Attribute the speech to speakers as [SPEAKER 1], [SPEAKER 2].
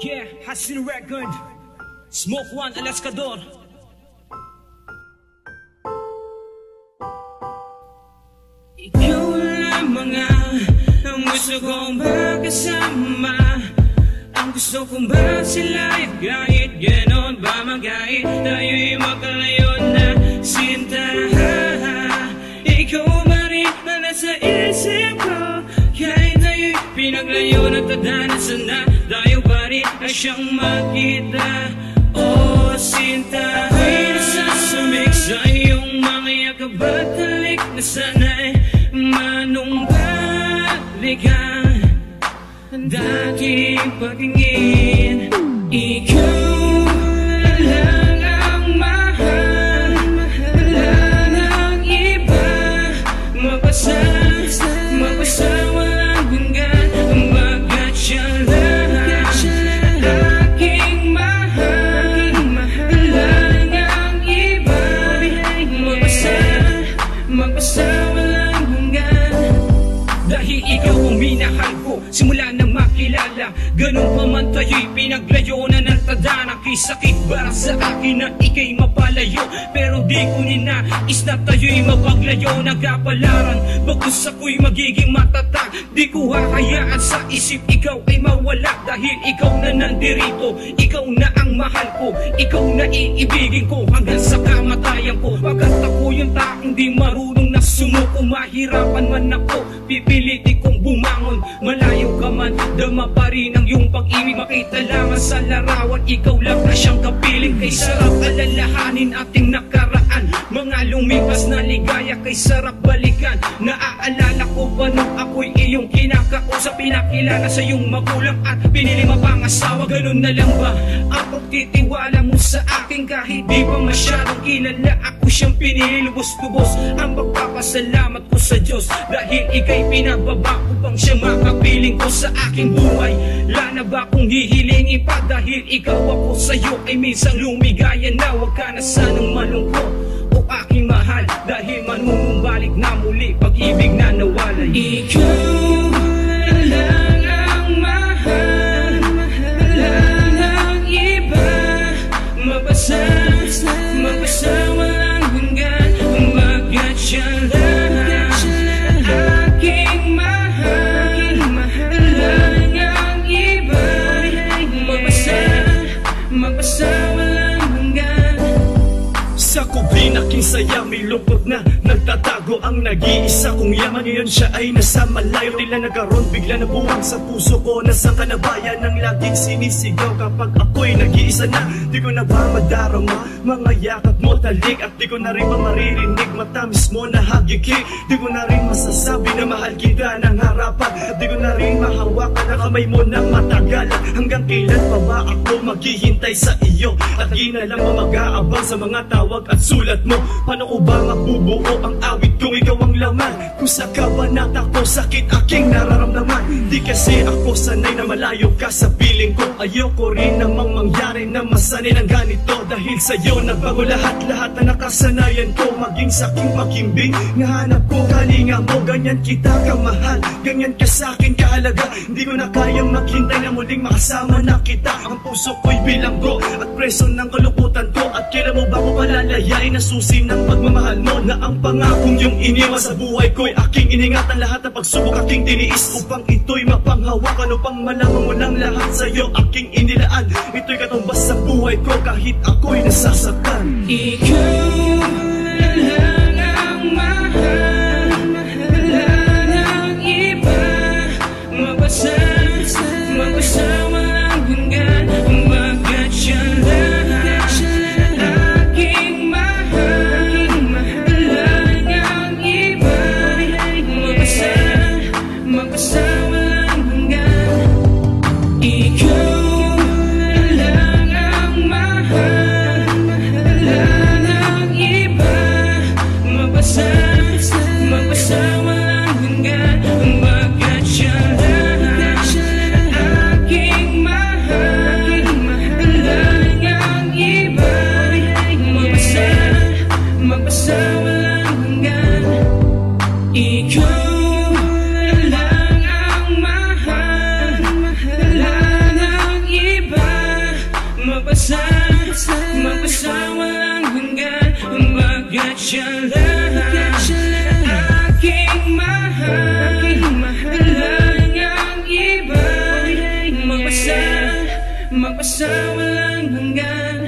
[SPEAKER 1] Yeah, Hasil Record, Smoke One Alaskador. Ikaw lamang ang gusto kong makasama. Ang gusto kong basilay kahit ganon ba magait. Tayo'y magkalayo na sinta. Ikaw pa rin na nasa isip ko. Kahit tayo'y pinaglayo na tadanasan na tayo pa rin ay siyang makita. Oh, sinta, ako'y nasasumik sa iyong mga yakap at halik na sana'y manumbalikan dating pagtingin. Ikaw lang ang mahal, wala nang iba. Mapasa walang hanggan, bagat siya lang aking mahal, wala nang iba. Mapasa walang hanggan, dahil ikaw ang minahal ko simula nang makilala. Ganun pa man tayo'y pinaglayo na ng tadhana. Kisakit para sa akin na ika'y mapalayo, pero di ko ninais na tayo'y mapaglayo. Nagkapalaran bagkus ako'y magiging matatag. Di ko hahayaan sa isip ikaw ay mawala. Dahil ikaw na nandirito, ikaw na ang mahal ko, ikaw na iibigin ko hanggang sa kamatayan ko. Pagkat ako yung taong di marunong na sumuko. Mahirapan man ako, pipilitin kong bumangon. Malayo ka man, dama pa rin ang iyong pag-ibig. Makita lamang sa larawan, ikaw lang na siyang kapiling. Kay sarap alalahanin ating nakaraan, mga lumipas na ligaya kay sarap balikan. Naaalala ko pa nung ako'y iyong kinakausap, pinakilala sa iyong magulang at pinili mapangasawa. Ganun na lang ba ang pagtitiwala mo sa akin? Kahit di pa masyadong kilala, ako siyang pinili lubos-lubos. Ang pagpapasalamat ko sa Diyos, dahil ika'y pinababa ko pang siyang makapiling ko sa aking buhay. Wala na ba kung hihilingin pa, dahil ikaw ako sa'yo ay minsang lumigaya na. Huwag ka na sanang malungkot, o aking mahal, dahil manunumbalik na muli pag-ibig na nawalay. Ikaw lang ang mahal, wala nang iba. Mapasa walang hanggan, bagat siya lang aking mahal, wala nang iba. Mapasa walang hanggan.
[SPEAKER 2] Sa kubli aking saya, may lungkot na nagtatago. Ang nag-iisa kong yaman, ngayon siya ay nasa malayo. Tila nagkaroon, bigla na buwang sa puso ko. Nasa kanabayan ng laging sinisigaw kapag ako'y nag-iisa na. Di ko na ba madarama mga yakap mo talik, at di ko na rin ba maririnig matamis mo na hagikik. Di ko na rin masasabi na mahal kita ng harapan, at di ko na rin mahawakan ang kamay mo ng matagalan. Hanggang kailan pa ba ako maghihintay sa iyo, at di na lang mag-aabang sa mga tawag at sulat mo? Paano ko ba mabubuo ang awit kung ikaw ang laman? Kung sa kabanata ko, sakit aking nararamdaman. Di kasi ako sanay na malayo ka sa piling ko. Ayoko rin namang mangyari na masanay ng ganito, dahil sa'yo nagbago lahat na nakasanayan ko. Maging sa aking pakimbing, nahanap ko kalinga mo. Ganyan kita kamahal, ganyan ka sa'kin kahalaga. Hindi ko na kayang maghintay na muling makasama na kita. Ang puso ko'y bilanggo at preso ng kalungkutan ko. At kailan mo ba ko palalayain na susi ng pagmamahal mo? Na ang pangakong yung iniwan sa buhay ko'y aking iningatan. Lahat ng pagsubok aking tiniis upang ito'y mapanghawakan, upang malaman mo lang lahat sa'yo aking inilaan. Ito'y katumbas sa buhay ko kahit ako'y nasasaktan.
[SPEAKER 1] Ikaw lang ang mahal, wala nang iba. Mapasa walang hanggan, bagat siya lang aking mahal, wala nang iba. Mapasa walang hanggan. Ikaw lang ang mahal, wala nang iba. Magpasawalang hanggan.